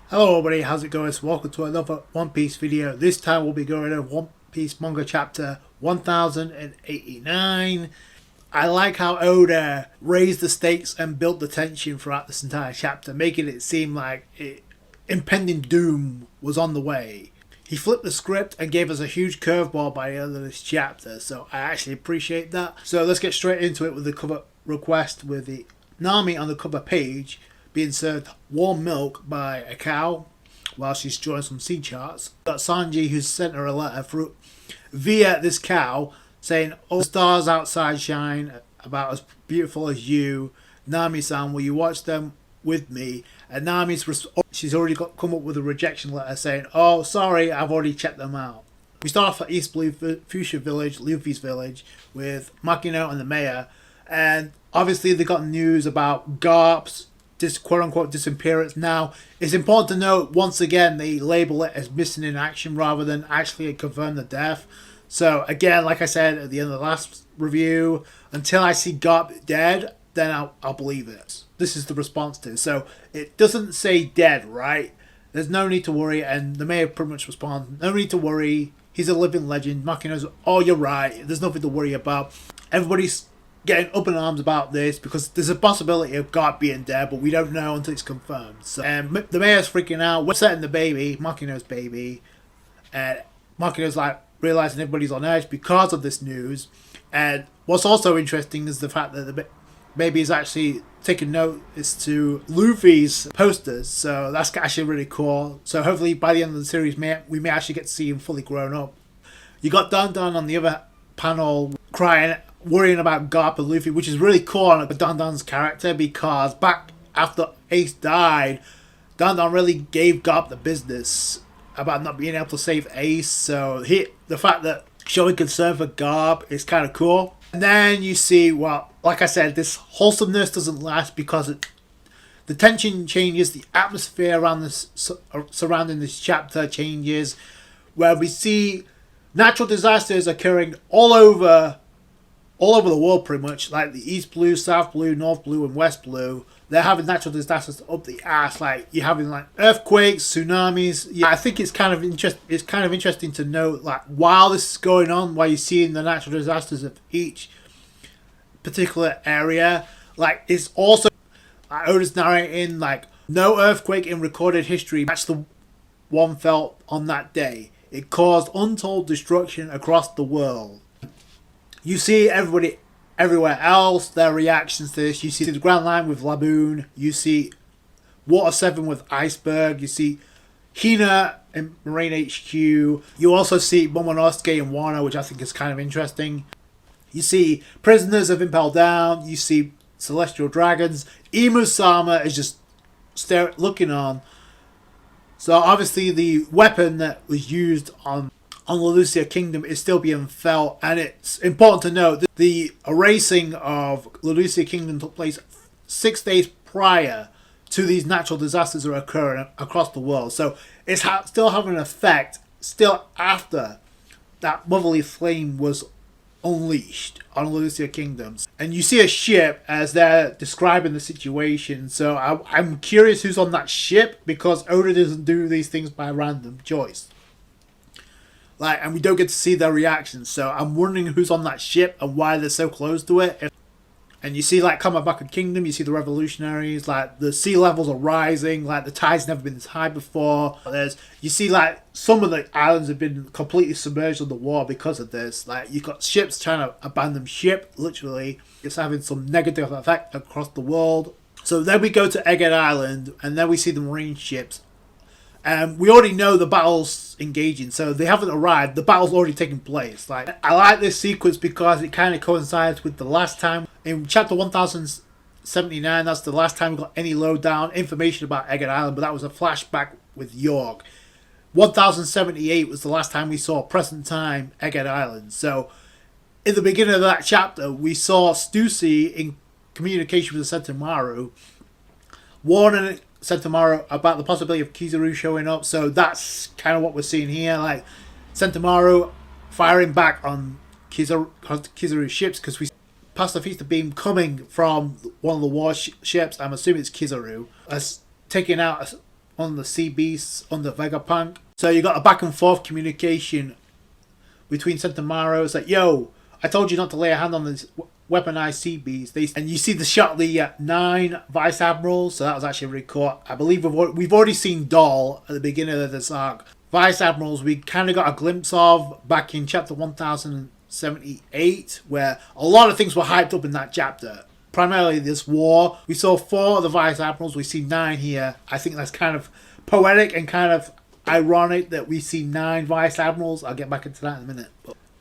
Hello everybody, how's it going? So welcome to another One Piece video. This time we'll be going over One Piece manga chapter 1089. I like how Oda raised the stakes and built the tension throughout this entire chapter, making it seem like impending doom was on the way. He flipped the script and gave us a huge curveball by the end of this chapter, so I actually appreciate that. So let's get straight into it with the cover request with the Nami on the cover page being served warm milk by a cow while she's drawing some sea charts. Got Sanji who's sent her a letter through via this cow saying, "All the stars outside shine about as beautiful as you. Nami-san, will you watch them with me?" And she's already come up with a rejection letter saying, "Oh, sorry, I've already checked them out." We start off at East Blue Fuchsia Village, Luffy's village, with Makino and the mayor. And obviously they got news about Garp's quote-unquote disappearance. Now, it's important to note, once again, they label it as missing in action rather than actually confirm the death. So, again, like I said at the end of the last review, until I see Garp dead, then I'll believe it. This is the response to. So, it doesn't say dead, right? There's no need to worry, and the mayor pretty much responds, no need to worry, he's a living legend. Makino's, oh, you're right, there's nothing to worry about. Everybody's getting up in arms about this because there's a possibility of Garp being dead, but we don't know until it's confirmed. So, the mayor's freaking out. We're setting the baby, Makino's baby, and Makino's like realizing everybody's on edge because of this news. And what's also interesting is the fact that the baby is actually taking notice to Luffy's posters. So that's actually really cool. So hopefully by the end of the series, we may actually get to see him fully grown up. You got Don Don on the other panel crying, worrying about Garp and Luffy, which is really cool on Don Don's character, because back after Ace died, Don Don really gave Garp the business about not being able to save Ace. So the fact that showing concern for Garp is kind of cool. And then you see, well, like I said, this wholesomeness doesn't last because the tension changes, the atmosphere around this surrounding this chapter changes, where we see natural disasters occurring all over the world, pretty much. Like the East Blue, South Blue, North Blue, and West Blue. They're having natural disasters up the ass. Like you're having like earthquakes, tsunamis. Yeah, I think it's kind of interesting to note, like, while this is going on, while you're seeing the natural disasters of each particular area, like it's also Oda's narrating like no earthquake in recorded history matched the one felt on that day. It caused untold destruction across the world. You see everybody everywhere else, their reactions to this. You see the Grand Line with Laboon. You see Water 7 with Iceberg. You see Hina in Marine HQ. You also see Momonosuke and Wano, which I think is kind of interesting. You see Prisoners of Impel Down. You see Celestial Dragons. Imu-sama is just looking on. So obviously the weapon that was used on the Lucia Kingdom is still being felt, and it's important to note that the erasing of the Lucia Kingdom took place 6 days prior to these natural disasters that are occurring across the world. So it's still having an effect still after that motherly flame was unleashed on Lucia Kingdoms. And you see a ship as they're describing the situation. So I'm curious who's on that ship, because Oda doesn't do these things by random choice. Like, and we don't get to see their reactions, so I'm wondering who's on that ship and why they're so close to it. And you see, like, Kamabaka Kingdom, you see the revolutionaries, like, the sea levels are rising, like, the tide's never been this high before. You see, like, some of the islands have been completely submerged under water because of this. Like, you've got ships trying to abandon ship, literally. It's having some negative effect across the world. So then we go to Egghead Island, and then we see the marine ships. We already know the battle's engaging, so they haven't arrived. The battle's already taken place. Like, I like this sequence because it kind of coincides with the last time in chapter 1079. That's the last time we got any lowdown information about Egghead Island, but that was a flashback with York. 1078 was the last time we saw present time Egghead Island. So, in the beginning of that chapter, we saw Stussy in communication with the Sentomaru, warning Sentomaru about the possibility of Kizaru showing up. So that's kind of what we're seeing here, like Sentomaru firing back on Kizaru's ships, because we pacifista beam coming from one of the warships. I'm assuming it's Kizaru, taking out on the sea beasts under Vegapunk. So you got a back and forth communication between Sentomaru. It's like, yo, I told you not to lay a hand on this weaponized sea beast. And you see the shot of the 9 vice admirals, so that was actually really cool. I believe we've already seen Doll at the beginning of this arc. Vice admirals we kind of got a glimpse of back in chapter 1078, where a lot of things were hyped up in that chapter. Primarily this war. We saw 4 of the vice admirals. We see 9 here. I think that's kind of poetic and kind of ironic that we see 9 vice admirals. I'll get back into that in a minute.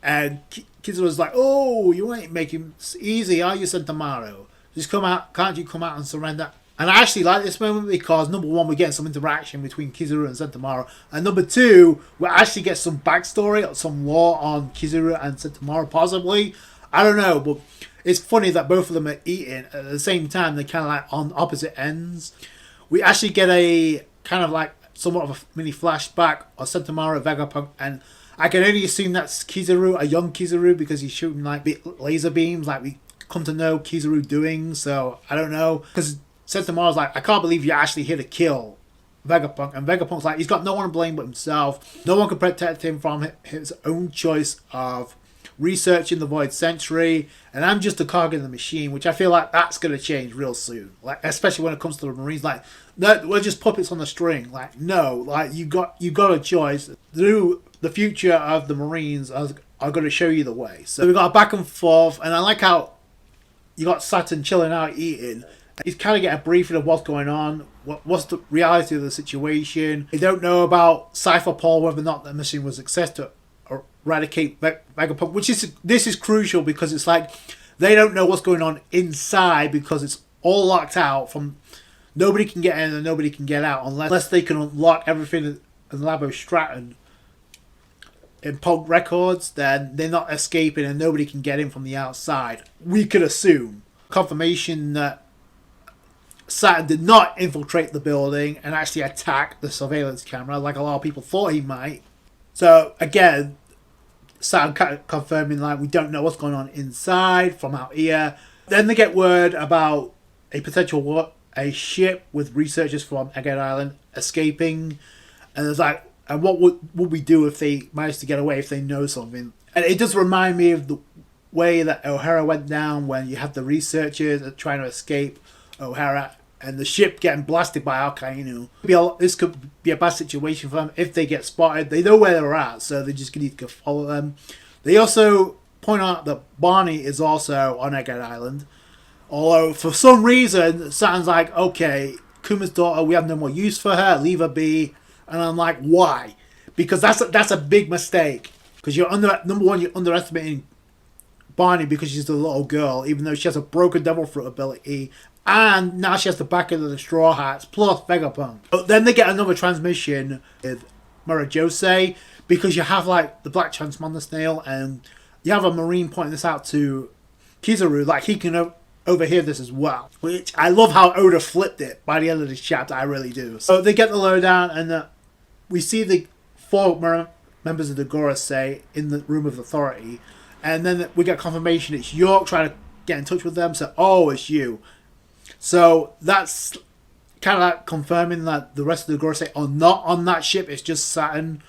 And Kizaru's like, oh, you ain't making it easy, are you, Sentomaru? Just come out, can't you come out and surrender? And I actually like this moment because, number 1, we get some interaction between Kizaru and Sentomaru. And number 2, we actually get some backstory, some lore on Kizaru and Sentomaru, possibly. I don't know, but it's funny that both of them are eating at the same time. They're kind of like on opposite ends. We actually get a kind of like somewhat of a mini flashback of Sentomaru, Vegapunk, and I can only assume that's Kizaru, a young Kizaru, because he's shooting like laser beams, like we come to know Kizaru doing. So I don't know, because Sentomaru's like, I can't believe you're actually here to kill Vegapunk, and Vegapunk's like, he's got no one to blame but himself. No one can protect him from his own choice of researching the Void Century, and I'm just a cog in the machine, which I feel like that's going to change real soon. Like, especially when it comes to the Marines, like, no, we're just puppets on the string. Like, no, like you got a choice. Through the future of the Marines are going to show you the way. So we got a back and forth, and I like how you got Saturn chilling out eating. He's kind of getting a briefing of what's going on, what's the reality of the situation. They don't know about Cypher Paul, whether or not the mission was success to eradicate Vegapunk, this is crucial because it's like they don't know what's going on inside because it's all locked out. From nobody can get in and nobody can get out unless they can unlock everything in Labo Stratton in Punk Records. Then they're not escaping and nobody can get in from the outside. We could assume confirmation that Saturn did not infiltrate the building and actually attack the surveillance camera like a lot of people thought he might. So again, Saturn confirming like we don't know what's going on inside from out here. Then they get word about a potential a ship with researchers from Egghead Island escaping, and it's like, and what would we do if they managed to get away, if they know something? And it does remind me of the way that O'Hara went down when you have the researchers trying to escape O'Hara and the ship getting blasted by Akainu. This could be a bad situation for them if they get spotted. They know where they're at, so they just need to follow them. They also point out that Barney is also on Egghead Island. Although, for some reason, Saturn's like, okay, Kuma's daughter, we have no more use for her, leave her be. And I'm like, why? Because that's a big mistake. Because number one, you're underestimating Barney because she's a little girl, even though she has a broken devil fruit ability. And now she has the backing of the Strawhats, plus Vegapunk. But then they get another transmission with Murajose, because you have like the Black Transmonder Snail, and you have a Marine pointing this out to Kizaru, like he can overhear this as well. Which I love how Oda flipped it by the end of this chapter, I really do. So they get the lowdown, and we see the 4 members of the Gorosei in the Room of Authority, and then we get confirmation it's York trying to get in touch with them, so, oh, it's you. So that's kind of like confirming that the rest of the Gorosei are not on that ship. It's just Saturn.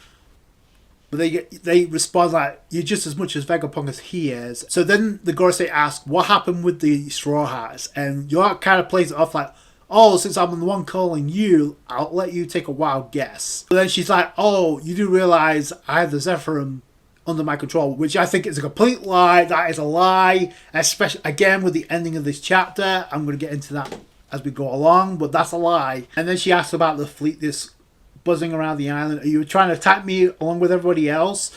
But they respond like, you're just as much as Vegapunk as he is. So then the Gorosei ask, what happened with the Straw Hats? And York kind of plays it off like, oh, since I'm the one calling you, I'll let you take a wild guess. But then she's like, oh, you do realize I have the Zephyrum under my control, which I think is a complete lie. That is a lie, especially again with the ending of this chapter. I'm going to get into that as we go along, but that's a lie. And then she asks about the fleet this buzzing around the island. Are you trying to attack me along with everybody else?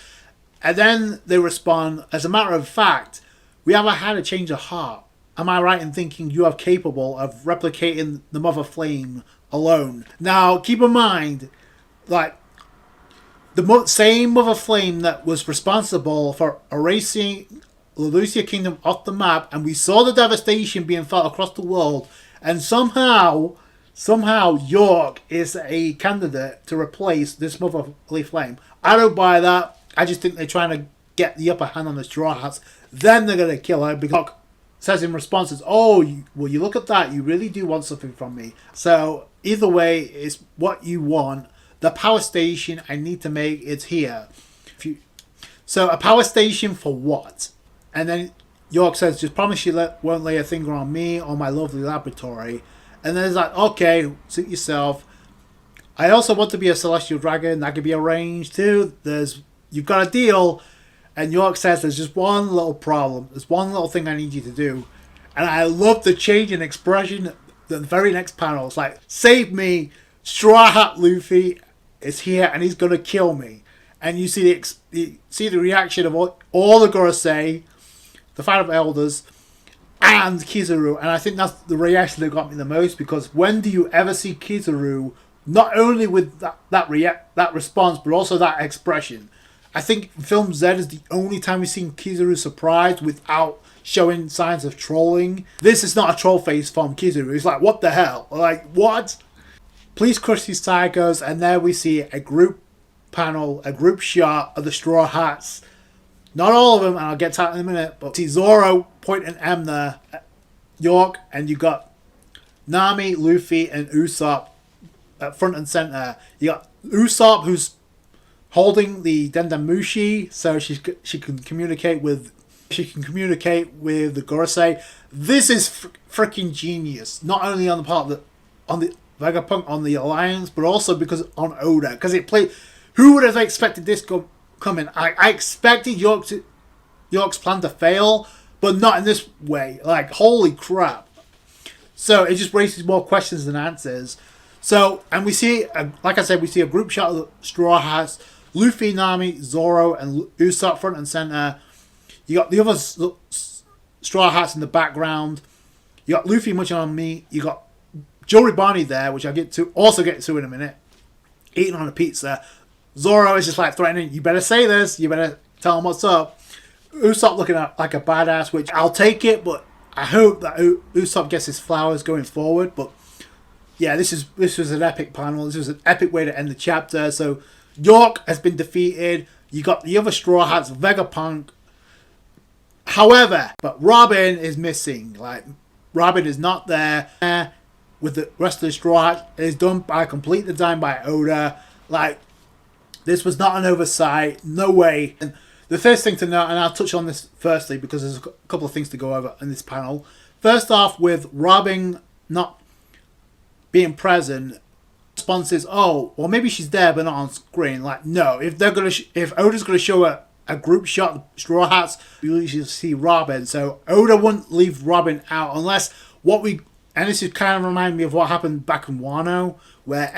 And then they respond, as a matter of fact, we haven't had a change of heart. Am I right in thinking you are capable of replicating the Mother Flame alone? Now, keep in mind, like, the same Mother Flame that was responsible for erasing Lucia Kingdom off the map, and we saw the devastation being felt across the world, and somehow York is a candidate to replace this Motherly Flame. I don't buy that. I just think they're trying to get the upper hand on the Straw Hats. Then they're going to kill her because York says in response, oh, well, you look at that, you really do want something from me. So either way, it's what you want. The power station I need to make is here. So a power station for what? And then York says, just promise you won't lay a finger on me or my lovely laboratory. And then it's like, okay, suit yourself. I also want to be a celestial dragon. That could be arranged too. You've got a deal. And York says, there's just one little problem. There's one little thing I need you to do. And I love the change in expression. The very next panel, it's like, save me, Straw Hat Luffy is here and he's going to kill me. And you see the reaction of all the Gorosei, the Phantom Elders, and Kizaru. And I think that's the reaction that got me the most, because when do you ever see Kizaru not only with that response, but also that expression? I think Film Z is the only time we've seen Kizaru surprised without showing signs of trolling. This is not a troll face from Kizaru. It's like, what the hell? Like, what? Please crush these psychos. And there we see a group panel, a group shot of the Straw Hats. Not all of them, and I'll get to that in a minute, but see Zoro pointing M there, York, and you got Nami, Luffy, and Usopp at front and center. You got Usopp, who's holding the Dendamushi, so she can communicate with the Gorosei. This is freaking genius. Not only on the part of the Vegapunk on the Alliance, but also because on Oda, because it played. Who would have expected this coming? I expected York's plan to fail, but not in this way. Like, holy crap! So it just raises more questions than answers. So, and we see, like I said, we see a group shot of the Straw Hats, Luffy, Nami, Zoro, and Usopp front and center. You got the other Straw Hats in the background. You got Luffy munching on me. You got Joe Barney there, which I'll get to in a minute, eating on a pizza. Zoro is just like threatening, you better say this, you better tell him what's up. Usopp looking like a badass, which I'll take it, but I hope that Usopp gets his flowers going forward. But yeah, this was an epic panel. This was an epic way to end the chapter. So York has been defeated. You got the other Straw Hats, Vegapunk. However, but Robin is missing. Like, Robin is not there with the rest of the Straw Hats. It is done by complete design by Oda. Like, this was not an oversight. No way. And the first thing to note, and I'll touch on this firstly because there's a couple of things to go over in this panel. First off, with Robin not being present, response is, oh, well, maybe she's there but not on screen. Like, no, if Oda's gonna show a group shot of Straw Hats, you usually see Robin. So Oda wouldn't leave Robin out unless and this is kind of remind me of what happened back in Wano, where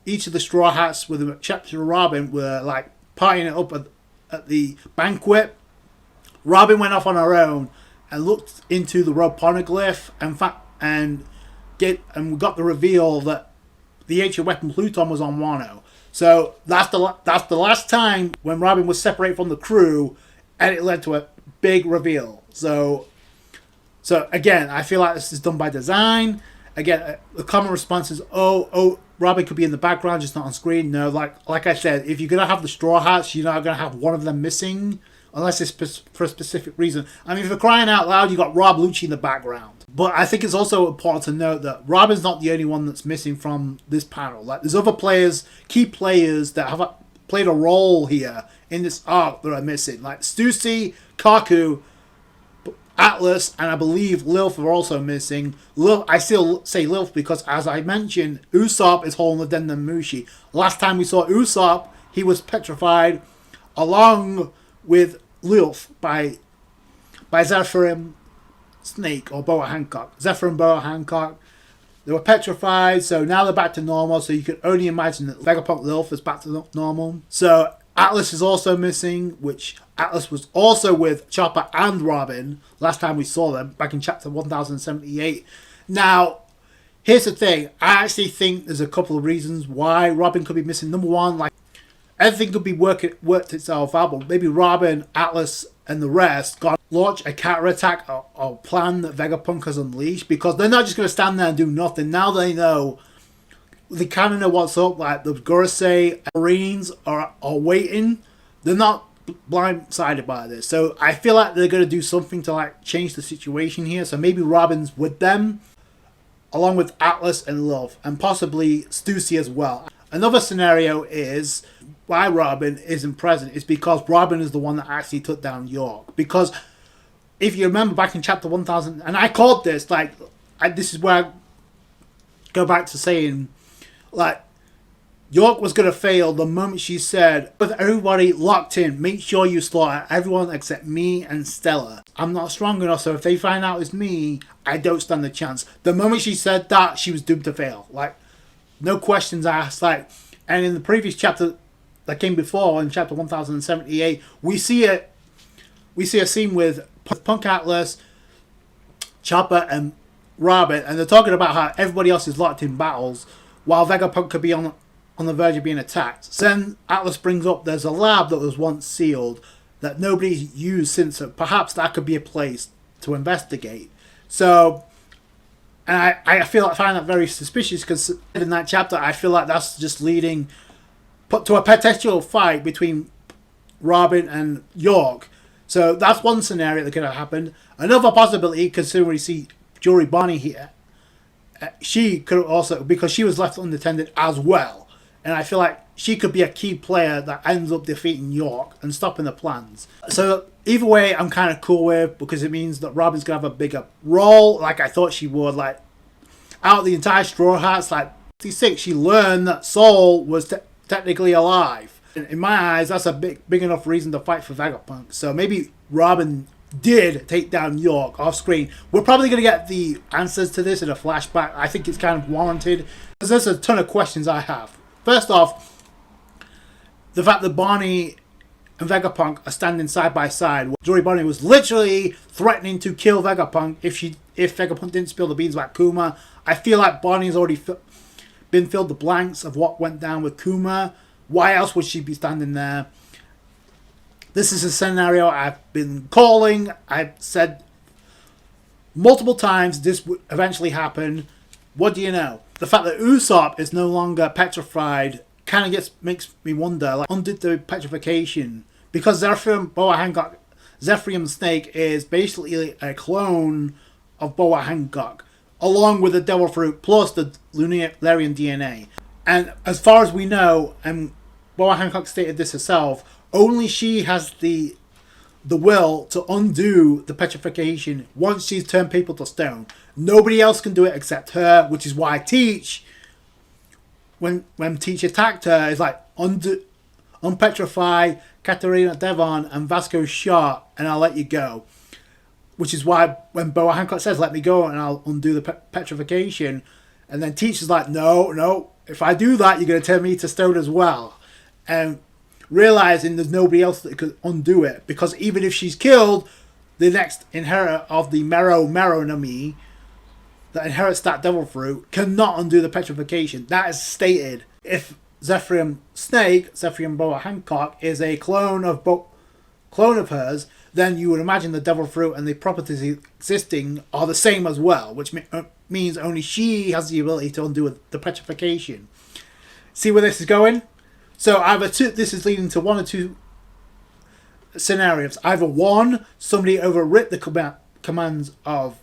each of the Straw Hats, with the exception of Robin, were like partying it up at the banquet. Robin went off on her own and looked into the road poneglyph and we got the reveal that the ancient weapon Pluton was on Wano. So that's the last time when Robin was separated from the crew, and it led to a big reveal. So again, I feel like this is done by design. Again, the common response is, oh, Robin could be in the background, just not on screen. No, like I said, if you're gonna have the Straw Hats, you're not gonna have one of them missing, unless it's for a specific reason. I mean, if you're crying out loud, you got Rob Lucci in the background. But I think it's also important to note that Robin's not the only one that's missing from this panel. Like, there's other key players that have played a role here in this arc that are missing. Like Stussy, Kaku, Atlas, and I believe Lilf are also missing. I still say Lilf because, as I mentioned, Usopp is holding the Dendamushi. Last time we saw Usopp, he was petrified, along with Lilf by Zephyr Snake or Boa Hancock. Zephyr and Boa Hancock, they were petrified, so now they're back to normal. So you can only imagine that Vegapunk Lilf is back to normal. So Atlas is also missing, which Atlas was also with Chopper and Robin last time we saw them, back in chapter 1078. Now, here's the thing. I actually think there's a couple of reasons why Robin could be missing. Number one, like, everything could be worked itself out, but maybe Robin, Atlas, and the rest got launch a counterattack or plan that Vegapunk has unleashed, because they're not just going to stand there and do nothing. Now they know. They kind of know what's up. Like, the Gorosei Marines are waiting. They're not blindsided by this. So I feel like they're going to do something to, like, change the situation here. So maybe Robin's with them. along with Atlas and Love, and possibly Stussy as well. Another scenario is why Robin isn't present is because Robin is the one that actually took down York. Because if you remember back in chapter 1000, and I called this, this is where I go back to saying, York was going to fail the moment she said, with everybody locked in, make sure you slaughter everyone except me and Stella. I'm not strong enough, so if they find out it's me, I don't stand a chance. The moment she said that, she was doomed to fail. No questions asked. And in the previous chapter that came before, in chapter 1078, we see a scene with Punk Atlas, Chopper, and Robin, and they're talking about how everybody else is locked in battles, while Vegapunk could be on the verge of being attacked. So then Atlas brings up there's a lab that was once sealed that nobody's used since, so perhaps that could be a place to investigate. So, and I find that very suspicious, because in that chapter I feel like that's just leading to a potential fight between Robin and York. So that's one scenario that could have happened. Another possibility, considering we see Jory Bonnie here, she could also, because she was left unattended as well. And I feel like she could be a key player that ends up defeating York and stopping the plans. So either way, I'm kind of cool with, because it means that Robin's going to have a bigger role, like I thought she would. Out of the entire Straw Hats, 56, she learned that Soul was technically alive. In my eyes, that's a big enough reason to fight for Vegapunk. So maybe Robin did take down York off screen. We're probably going to get the answers to this in a flashback. I think it's kind of warranted, because there's a ton of questions I have. First off, the fact that Bonnie and Vegapunk are standing side by side. Jory Bonnie was literally threatening to kill Vegapunk if Vegapunk didn't spill the beans about Kuma. I feel like Bonnie's already been filled the blanks of what went down with Kuma. Why else would she be standing there? This is a scenario I've been calling. I've said multiple times this would eventually happen. What do you know? The fact that Usopp is no longer petrified kind of makes me wonder, undid the petrification? Because Zephyrium Boa Hancock, Zephyrium Snake is basically a clone of Boa Hancock, along with the Devil Fruit plus the Lunarian DNA. And as far as we know, and Boa Hancock stated this herself, only she has the will to undo the petrification once she's turned people to stone. Nobody else can do it except her, which is why Teach, when Teach attacked her, is unpetrify Katarina Devon and Vasco Sharp, and I'll let you go. Which is why when Boa Hancock says, let me go and I'll undo the petrification, and then Teach is like, no, if I do that, you're going to turn me to stone as well. And realizing there's nobody else that could undo it, because even if she's killed, the next inheritor of the Meronami that inherits that devil fruit cannot undo the petrification. That is stated. If Zephyrium Snake, Zephyrium Boa Hancock, is a clone of hers, then you would imagine the devil fruit and the properties existing are the same as well, which means only she has the ability to undo the petrification. See where this is going? So this is leading to one or two scenarios. Either one, somebody overwrit the commands of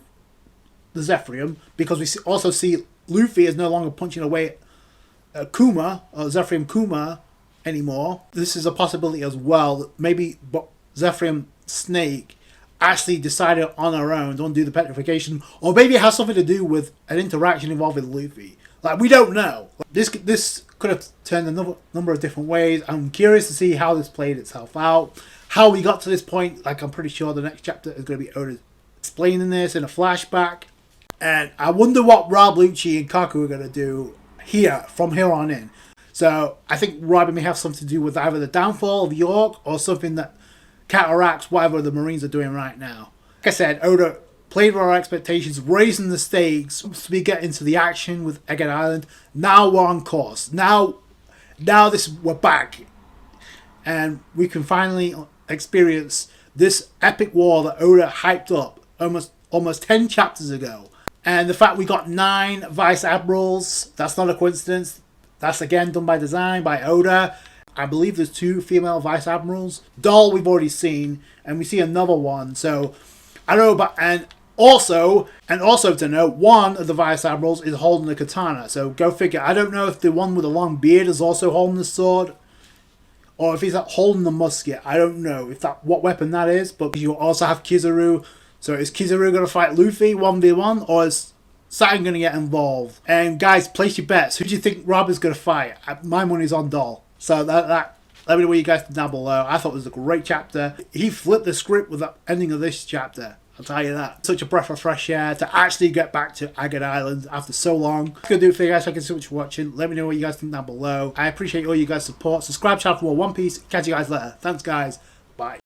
the Zephyrium, because we also see Luffy is no longer punching away at Kuma, or Zephyrium Kuma, anymore. This is a possibility as well, that maybe Zephyrium Snake actually decided on her own to undo the petrification, or maybe it has something to do with an interaction involving Luffy. We don't know. This could have turned a number of different ways. I'm curious to see how this played itself out, how we got to this point. I'm pretty sure the next chapter is going to be Oda explaining this in a flashback. And I wonder what Rob Lucci and Kaku are going to do from here on in. So I think Robin may have something to do with either the downfall of York or something that counteracts whatever the Marines are doing right now. Like I said, Oda played with our expectations, raising the stakes. We get into the action with Egghead Island. Now we're on course. Now we're back. And we can finally experience this epic war that Oda hyped up almost 10 chapters ago. And the fact we got 9 Vice Admirals, that's not a coincidence. That's again done by design, by Oda. I believe there's 2 female Vice Admirals. Doll we've already seen, and we see another one. So, I don't know, and Also to note, one of the Vice Admirals is holding a katana. So go figure. I don't know if the one with the long beard is also holding the sword, or if he's holding the musket. I don't know if what weapon that is. But you also have Kizaru. So is Kizaru going to fight Luffy 1v1, or is Saturn going to get involved? And guys, place your bets. Who do you think Rob is going to fight? My money's on Doll. So let me know what you guys think down below. I thought it was a great chapter. He flipped the script with the ending of this chapter. I'll tell you that. Such a breath of fresh air to actually get back to Egghead Island after so long. That's going to do it for you guys. Thank you so much for watching. Let me know what you guys think down below. I appreciate all you guys' support. Subscribe channel for more One Piece. Catch you guys later. Thanks guys. Bye.